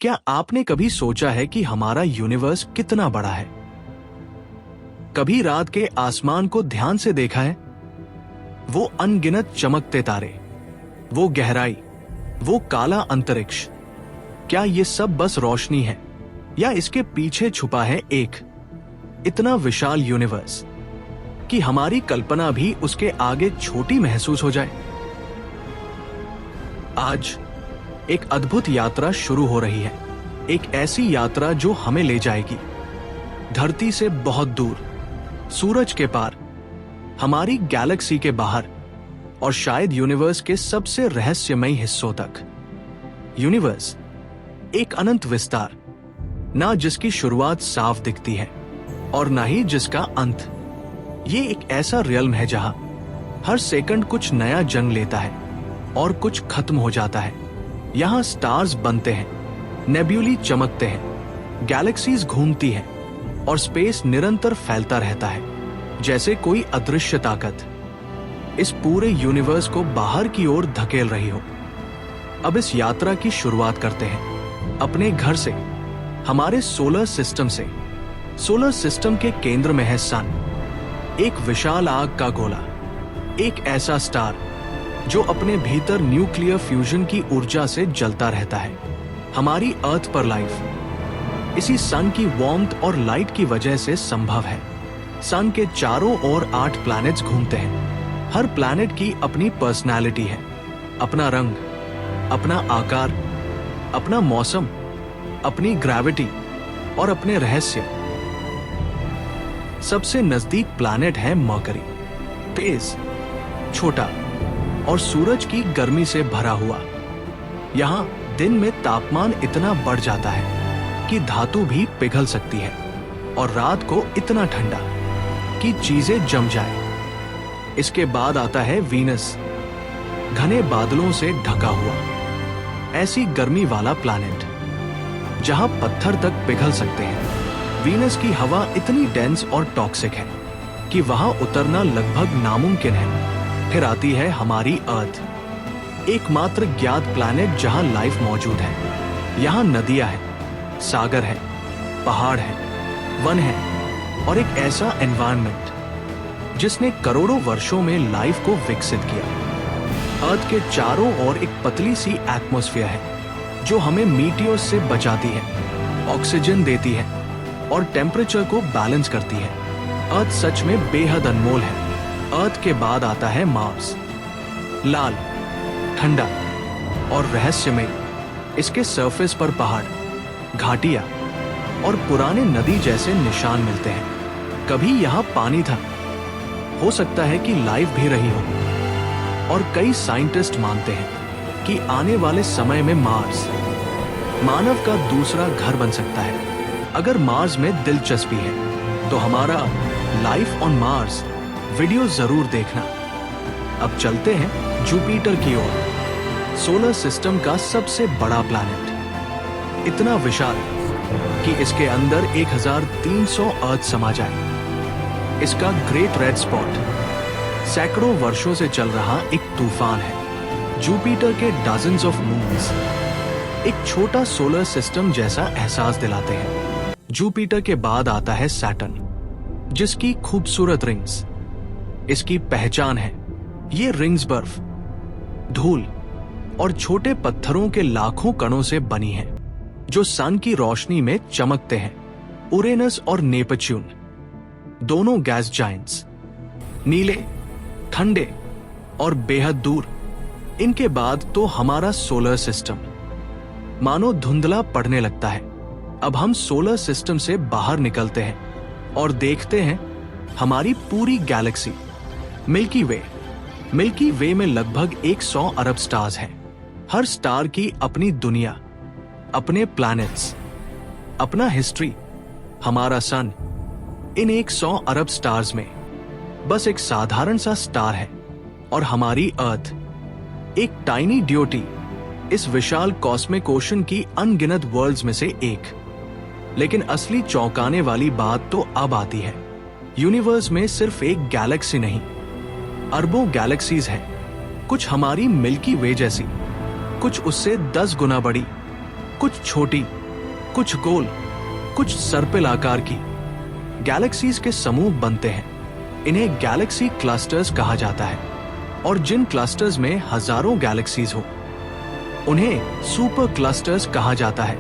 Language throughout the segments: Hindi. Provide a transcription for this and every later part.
क्या आपने कभी सोचा है कि हमारा यूनिवर्स कितना बड़ा है? कभी रात के आसमान को ध्यान से देखा है? वो अनगिनत चमकते तारे, वो गहराई, वो काला अंतरिक्ष, क्या ये सब बस रोशनी है या इसके पीछे छुपा है एक इतना विशाल यूनिवर्स कि हमारी कल्पना भी उसके आगे छोटी महसूस हो जाए? आज एक अद्भुत यात्रा शुरू हो रही है, एक ऐसी यात्रा जो हमें ले जाएगी धरती से बहुत दूर, सूरज के पार, हमारी गैलेक्सी के बाहर और शायद यूनिवर्स के सबसे रहस्यमयी हिस्सों तक। यूनिवर्स एक अनंत विस्तार, ना जिसकी शुरुआत साफ दिखती है और ना ही जिसका अंत। ये एक ऐसा रियल्म है जहां हर सेकंड कुछ नया जन्म लेता है और कुछ खत्म हो जाता है। यहां स्टार्स बनते हैं, नेब्यूली चमकते हैं, गैलेक्सीज घूमती हैं और स्पेस निरंतर फैलता रहता है जैसे कोई अदृश्य ताकत इस पूरे यूनिवर्स को बाहर की ओर धकेल रही हो। अब इस यात्रा की शुरुआत करते हैं अपने घर से, हमारे सोलर सिस्टम से। सोलर सिस्टम के केंद्र में है सन, एक विशाल आग का गोला, एक ऐसा स्टार जो अपने भीतर न्यूक्लियर फ्यूजन की ऊर्जा से जलता रहता है। हमारी अर्थ पर लाइफ इसी सन की वार्मथ और लाइट की वजह से संभव है। सन के चारों ओर 8 प्लैनेट्स घूमते हैं। हर प्लैनेट की अपनी पर्सनालिटी है, अपना रंग, अपना आकार, अपना मौसम, अपनी ग्रेविटी और अपने रहस्य। सबसे नजदीक प्लैनेट है मरकरी, तेज, छोटा और सूरज की गर्मी से भरा हुआ। यहां दिन में तापमान इतना बढ़ जाता है कि धातु भी पिघल सकती है और रात को इतना ठंडा कि चीजें जम जाए। इसके बाद आता है वीनस, घने बादलों से ढका हुआ, ऐसी गर्मी वाला प्लैनेट जहां पत्थर तक पिघल सकते हैं। वीनस की हवा इतनी डेंस और टॉक्सिक है कि वहां उतरना लगभग नामुमकिन है। फिर आती है हमारी अर्थ, एकमात्र ज्ञात प्लैनेट जहां लाइफ मौजूद है। यहां नदियां हैं, सागर है, पहाड़ है, वन है और एक ऐसा एनवायरनमेंट जिसने करोड़ों वर्षों में लाइफ को विकसित किया। अर्थ के चारों ओर एक पतली सी एटमॉस्फेयर है जो हमें मीटियोर्स से बचाती है, ऑक्सीजन देती है और टेम्परेचर को बैलेंस करती है। अर्थ सच में बेहद अनमोल है। अर्थ के बाद आता है मार्स, लाल, ठंडा और रहस्यमय। इसके सरफेस पर पहाड़, घाटियां और पुराने नदी जैसे निशान मिलते हैं। कभी यहाँ पानी था, हो सकता है कि लाइफ भी रही हो, और कई साइंटिस्ट मानते हैं कि आने वाले समय में मार्स मानव का दूसरा घर बन सकता है। अगर मार्स में दिलचस्पी है तो हमारा लाइफ ऑन मार्स वीडियो जरूर देखना। अब चलते हैं जुपिटर की ओर, सोलर सिस्टम का सबसे बड़ा प्लैनेट, इतना विशाल कि इसके अंदर 1300 अर्थ समा जाए। इसका ग्रेट रेड स्पॉट सैकड़ों वर्षों से चल रहा एक तूफान है। जुपिटर के डजन्स ऑफ मून्स एक छोटा सोलर सिस्टम जैसा एहसास दिलाते हैं। जुपिटर के बाद आता है सैटर्न, जिसकी खूबसूरत रिंग्स इसकी पहचान है। ये रिंग्स बर्फ, धूल और छोटे पत्थरों के लाखों कणों से बनी हैं, जो सन की रोशनी में चमकते हैं। उरेनस और नेपच्यून, दोनों गैस जायंट्स, नीले, ठंडे और बेहद दूर। इनके बाद तो हमारा सोलर सिस्टम मानो धुंधला पड़ने लगता है। अब हम सोलर सिस्टम से बाहर निकलते हैं और देखते हैं हमारी पूरी गैलेक्सी, मिल्की वे। मिल्की वे में लगभग 100 अरब स्टार्स हैं। हर स्टार की अपनी दुनिया, अपने प्लैनेट्स, अपना हिस्ट्री। हमारा सन इन 100 अरब स्टार्स में बस एक साधारण सा स्टार है और हमारी अर्थ एक टाइनी ड्यूटी इस विशाल कॉस्मिक ओशन की अनगिनत वर्ल्ड्स में से एक। लेकिन असली चौंकाने वाली बात तो अब आती है। यूनिवर्स में सिर्फ एक गैलेक्सी नहीं, अरबों गैलेक्सीज हैं। कुछ हमारी मिल्की वे जैसी, कुछ उससे 10 गुना बड़ी कुछ छोटी, कुछ गोल, कुछ सर्पिल आकार की गैलेक्सीज के समूह बनते हैं। इन्हें गैलेक्सी क्लस्टर्स कहा जाता है। और जिन क्लस्टर्स में हजारों गैलेक्सीज हो उन्हें सुपर क्लस्टर्स कहा जाता है।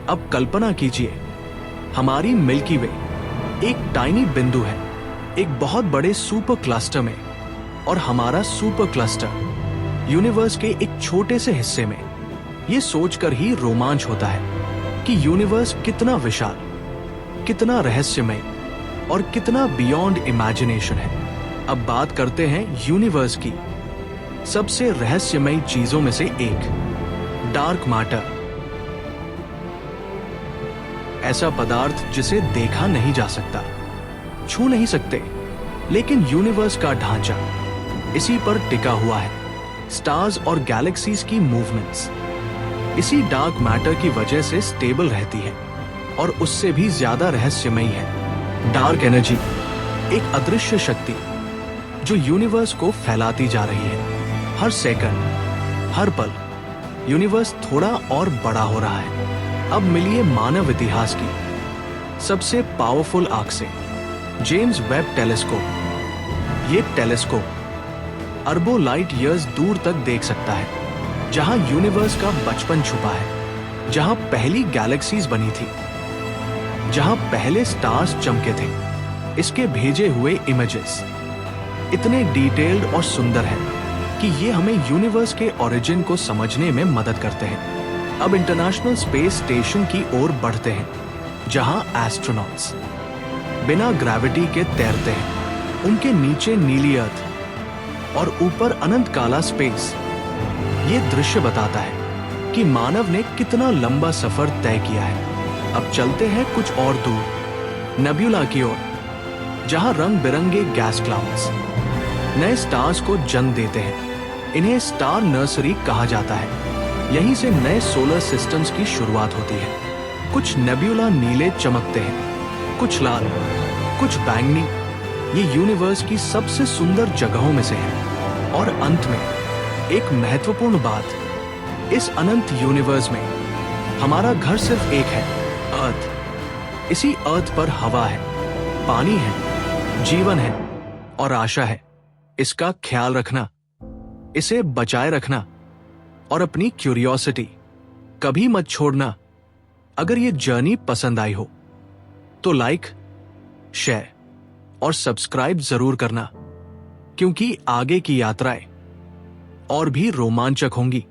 अब कल्पना कीजिए, हमारी मिल्की वे एक टाइनी बिंदु है एक बहुत बड़े सुपर क्लस्टर में, और हमारा सुपर क्लस्टर यूनिवर्स के एक छोटे से हिस्से में। यह सोचकर ही रोमांच होता है कि यूनिवर्स कितना विशाल, कितना रहस्यमय और कितना बियॉन्ड इमेजिनेशन है। अब बात करते हैं यूनिवर्स की सबसे रहस्यमयी चीजों में से एक, डार्क मैटर। ऐसा पदार्थ जिसे देखा नहीं जा सकता, छू नहीं सकते, लेकिन यूनिवर्स का ढांचा इसी पर टिका हुआ है। स्टार्स और गैलेक्सीज की मूवमेंट्स इसी डार्क मैटर की वजह से स्टेबल रहती है और उससे भी ज्यादा रहस्यमयी है। डार्क एनर्जी एक अदृश्य शक्ति जो यूनिवर्स को फैलाती जा रही है। हर सेकंड, हर पल यूनिवर्स थोड़ा और बड़ा हो रहा है। अब मिलिए मानव इतिहास की सबसे पावरफुल आंख से, जेम्स वेब टेलीस्कोप। ये टेलीस्कोप अरबों लाइट ईयर्स दूर तक देख सकता है, जहां यूनिवर्स का बचपन छुपा है, जहां पहली गैलेक्सीज बनी थी, जहां पहले स्टार्स चमके थे। इसके भेजे हुए इमेजेस इतने डिटेल्ड और सुंदर हैं कि ये हमें यूनिवर्स के ओरिजिन को समझने में मदद करते हैं। अब इंटरनेशनल स्पेस स्टेशन की ओर बढ़ते हैं, जहां एस्ट्रोनॉट्स बिना ग्रेविटी के तैरते हैं। उनके नीचे नीली अर्थ और ऊपर अनंत काला स्पेस। ये दृश्य बताता है कि मानव ने कितना लंबा सफर तय किया है। अब चलते हैं कुछ और दूर, नेबुला की ओर, जहां रंग बिरंगे गैस क्लाउड्स नए स्टार्स को जन्म देते हैं। इन्हें स्टार नर्सरी कहा जाता है। यहीं से नए सोलर सिस्टम्स की शुरुआत होती है। कुछ नेबुला नीले चमकते हैं, कुछ लाल, कुछ बैंगनी। ये यूनिवर्स की सबसे सुंदर जगहों में से है। और अंत में एक महत्वपूर्ण बात, इस अनंत यूनिवर्स में हमारा घर सिर्फ एक है, अर्थ। इसी अर्थ पर हवा है, पानी है, जीवन है और आशा है। इसका ख्याल रखना, इसे बचाए रखना और अपनी क्यूरियोसिटी कभी मत छोड़ना। अगर ये जर्नी पसंद आई हो तो लाइक, शेयर और सब्सक्राइब जरूर करना, क्योंकि आगे की यात्राएं और भी रोमांचक होंगी।